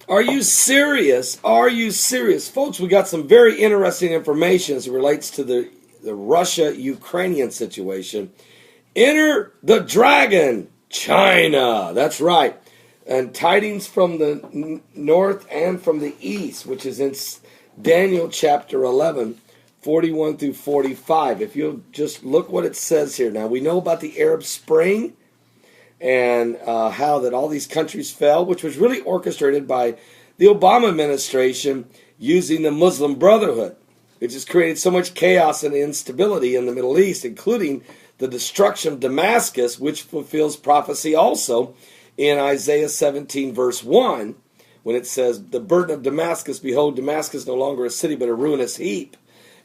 Are you serious? Are you serious? Folks, we got some very interesting information as it relates to the Russia-Ukrainian situation. Enter the dragon, China. That's right. And tidings from the north and from the east, which is in Daniel chapter 11, 41 through 45. If you'll just look what it says here. Now, we know about the Arab Spring and how that all these countries fell, which was really orchestrated by the Obama administration using the Muslim Brotherhood. It just created so much chaos and instability in the Middle East, including the destruction of Damascus, which fulfills prophecy also in Isaiah 17, verse 1, when it says, the burden of Damascus, behold, Damascus no longer a city, but a ruinous heap.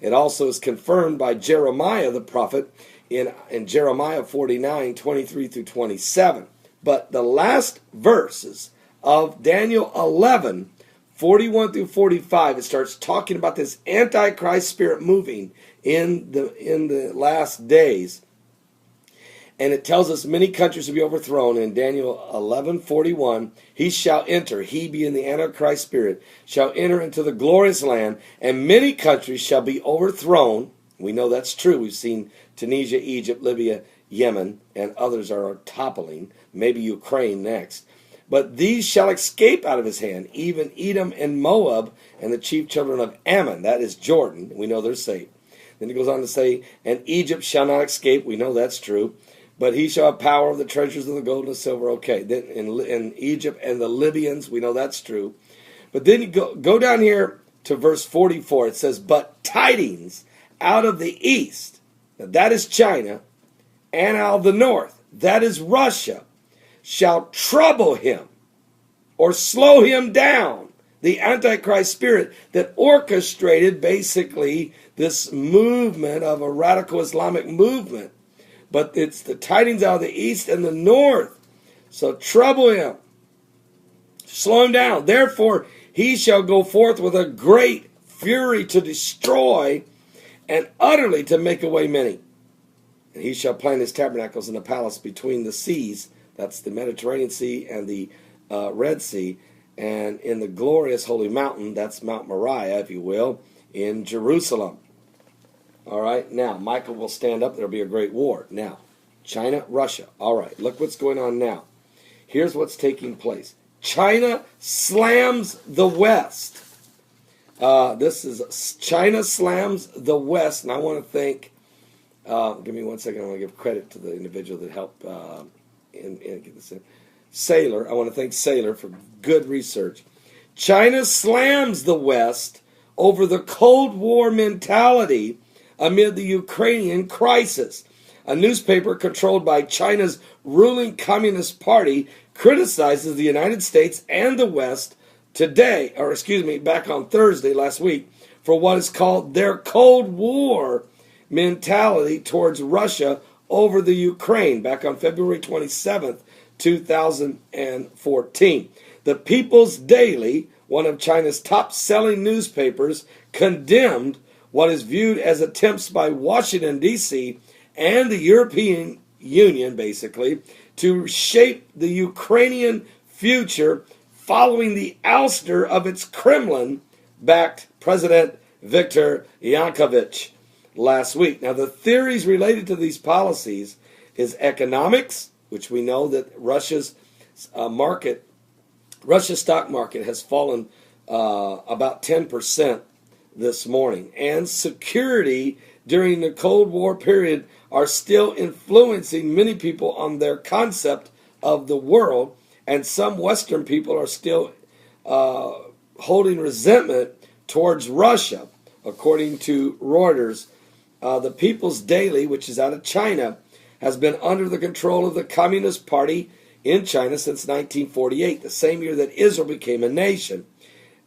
It also is confirmed by Jeremiah the prophet in Jeremiah 49, 23 through 27. But the last verses of Daniel 11, 41 through 45, it starts talking about this Antichrist spirit moving in the last days. And it tells us many countries will be overthrown. In Daniel 11:41, he shall enter, he being the Antichrist spirit, shall enter into the glorious land, and many countries shall be overthrown. We know that's true. We've seen Tunisia, Egypt, Libya, Yemen, and others are toppling, maybe Ukraine next. But these shall escape out of his hand, even Edom and Moab, and the chief children of Ammon, that is Jordan. We know they're safe. Then he goes on to say, and Egypt shall not escape. We know that's true. But he shall have power of the treasures of the gold and silver. Okay, then in Egypt and the Libyans, we know that's true. But then you go down here to verse 44. It says, but tidings out of the east, now that is China, and out of the north, that is Russia, shall trouble him or slow him down. The Antichrist spirit that orchestrated basically this movement of a radical Islamic movement. But it's the tidings out of the east and the north. So trouble him. Slow him down. Therefore, he shall go forth with a great fury to destroy and utterly to make away many. And he shall plant his tabernacles in the palace between the seas. That's the Mediterranean Sea and the Red Sea. And in the glorious holy mountain, that's Mount Moriah, if you will, in Jerusalem. All right, now, Michael will stand up. There will be a great war. Now, China, Russia. All right, look what's going on now. Here's what's taking place. China slams the West. This is China slams the West. And I want to thank, give me 1 second. I want to give credit to the individual that helped get this in. Sailor. I want to thank Sailor for good research. China slams the West over the Cold War mentality amid the Ukrainian crisis. A newspaper controlled by China's ruling Communist Party criticizes the United States and the West back on Thursday last week, for what is called their Cold War mentality towards Russia over the Ukraine, back on February 27th, 2014. The People's Daily, one of China's top-selling newspapers, condemned what is viewed as attempts by Washington, D.C. and the European Union, basically, to shape the Ukrainian future following the ouster of its Kremlin-backed President Viktor Yanukovych last week. Now, the theories related to these policies is economics, which we know that Russia's stock market has fallen about 10% this morning, and security during the Cold War period are still influencing many people on their concept of the world, and some Western people are still holding resentment towards Russia, according to Reuters. The People's Daily, which is out of China, has been under the control of the Communist Party in China since 1948, the same year that Israel became a nation.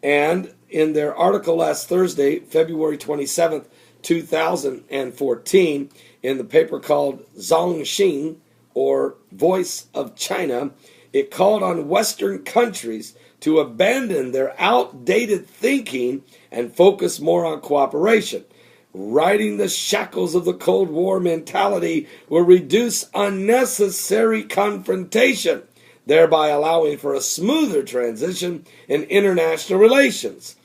And in their article last Thursday, February 27th, 2014, in the paper called Zhongxing, or Voice of China, it called on Western countries to abandon their outdated thinking and focus more on cooperation. Riding the shackles of the Cold War mentality will reduce unnecessary confrontation. thereby allowing for a smoother transition in international relations.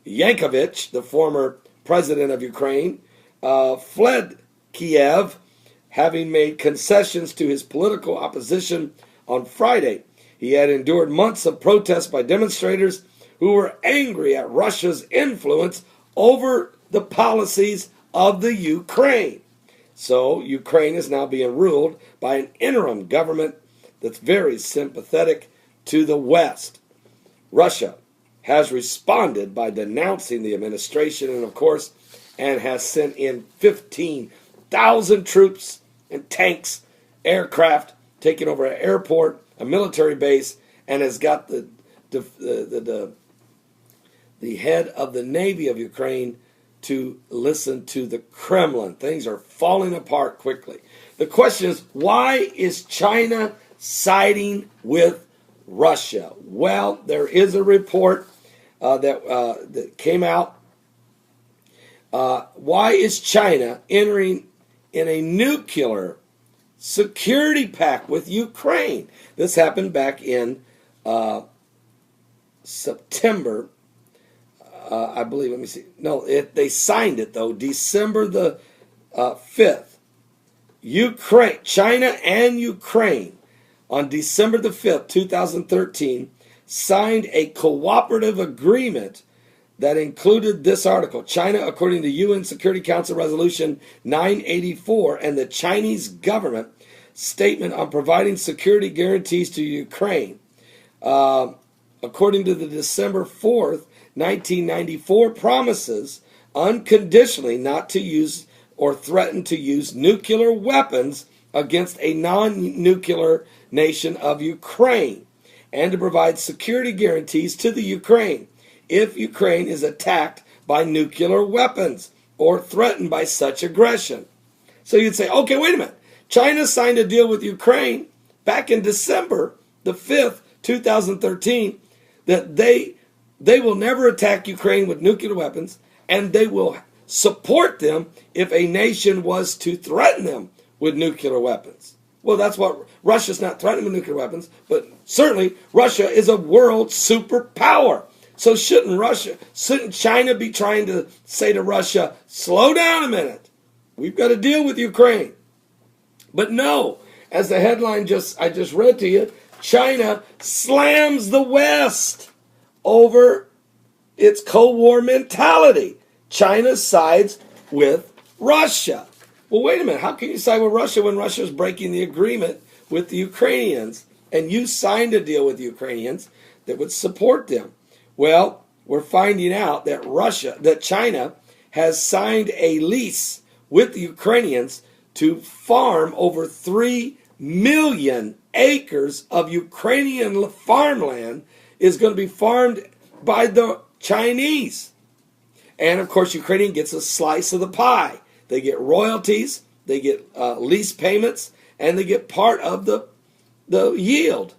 Yankovic, the former president of Ukraine, fled Kiev, having made concessions to his political opposition on Friday. He had endured months of protests by demonstrators who were angry at Russia's influence over the policies of the Ukraine. So Ukraine is now being ruled by an interim government that's very sympathetic to the West. Russia has responded by denouncing the administration and has sent in 15,000 troops and tanks, aircraft, taking over an airport, a military base, and has got the head of the Navy of Ukraine to listen to the Kremlin. Things are falling apart quickly. The question is, why is China siding with Russia? Well, there is a report that came out. Why is China entering in a nuclear security pact with Ukraine? This happened back in September, I believe. Let me see. No, they signed it though, December the 5th. China and Ukraine on December the 5th, 2013, signed a cooperative agreement that included this article. China, according to UN Security Council Resolution 984 and the Chinese government statement on providing security guarantees to Ukraine, according to the December 4th, 1994 promises unconditionally not to use or threaten to use nuclear weapons against a non-nuclear nation of Ukraine, and to provide security guarantees to the Ukraine if Ukraine is attacked by nuclear weapons or threatened by such aggression. So you'd say, okay, wait a minute. China signed a deal with Ukraine back in December the 5th, 2013, that they will never attack Ukraine with nuclear weapons, and they will support them if a nation was to threaten them with nuclear weapons. Well, that's what Russia's not threatening with nuclear weapons, but certainly Russia is a world superpower. So shouldn't China be trying to say to Russia, slow down a minute, we've got to deal with Ukraine? But no, as the headline I just read to you, China slams the West over its Cold War mentality. China sides with Russia. Well, wait a minute. How can you side with Russia when Russia's breaking the agreement with the Ukrainians, and you signed a deal with the Ukrainians that would support them? Well, we're finding out that China has signed a lease with the Ukrainians to farm over 3 million acres of Ukrainian farmland is going to be farmed by the Chinese. And of course, Ukraine gets a slice of the pie. They get royalties, they get lease payments, and they get part of the yield.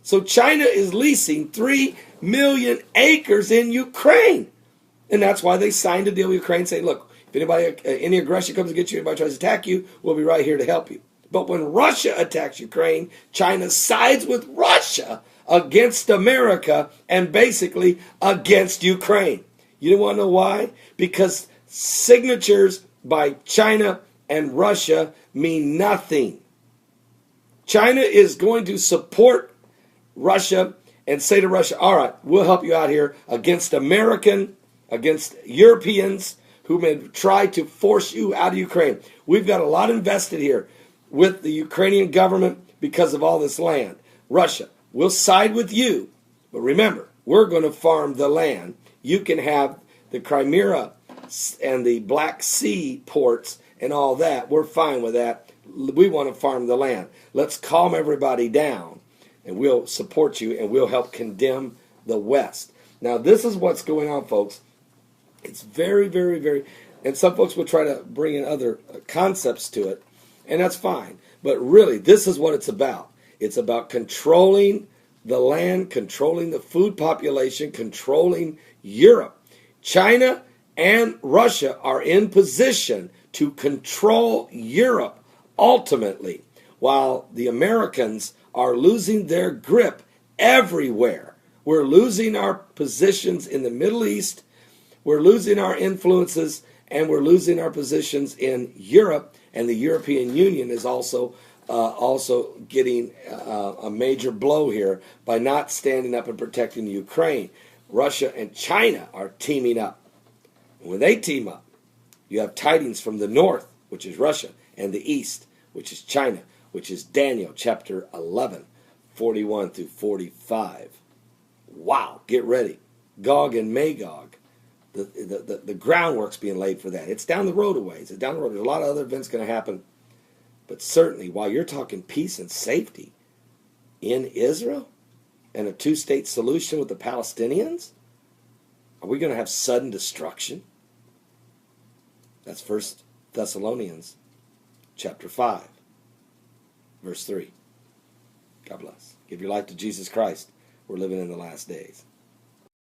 So China is leasing 3 million acres in Ukraine. And that's why they signed a deal with Ukraine saying, look, if any aggression comes against you, anybody tries to attack you, we'll be right here to help you. But when Russia attacks Ukraine, China sides with Russia against America and basically against Ukraine. You want to know why? Because signatures by China and Russia mean nothing. China is going to support Russia and say to Russia, all right, we'll help you out here against Europeans who may try to force you out of Ukraine. We've got a lot invested here with the Ukrainian government because of all this land. Russia, we'll side with you, but remember, we're going to farm the land. You can have the Crimea and the Black Sea ports and all that. We're fine with that. We want to farm the land. Let's calm everybody down, and we'll support you, and we'll help condemn the West. Now, this is what's going on, folks. It's very, very, very, and some folks will try to bring in other concepts to it, and that's fine. But really, this is what it's about. It's about controlling the land, controlling the food population, controlling Europe. China and Russia are in position to control Europe ultimately, while the Americans are losing their grip everywhere. We're losing our positions in the Middle East. We're losing our influences, and we're losing our positions in Europe. And the European Union is also getting a major blow here by not standing up and protecting Ukraine. Russia and China are teaming up. And when they team up, you have tidings from the north, which is Russia, and the east, which is China, which is Daniel chapter 11, 41 through 45. Wow, get ready. Gog and Magog. The groundwork's being laid for that. It's down the road a ways. It's down the road. There's a lot of other events going to happen. But certainly, while you're talking peace and safety in Israel and a two-state solution with the Palestinians, are we going to have sudden destruction? That's 1 Thessalonians chapter 5, verse 3. God bless. Give your life to Jesus Christ. We're living in the last days.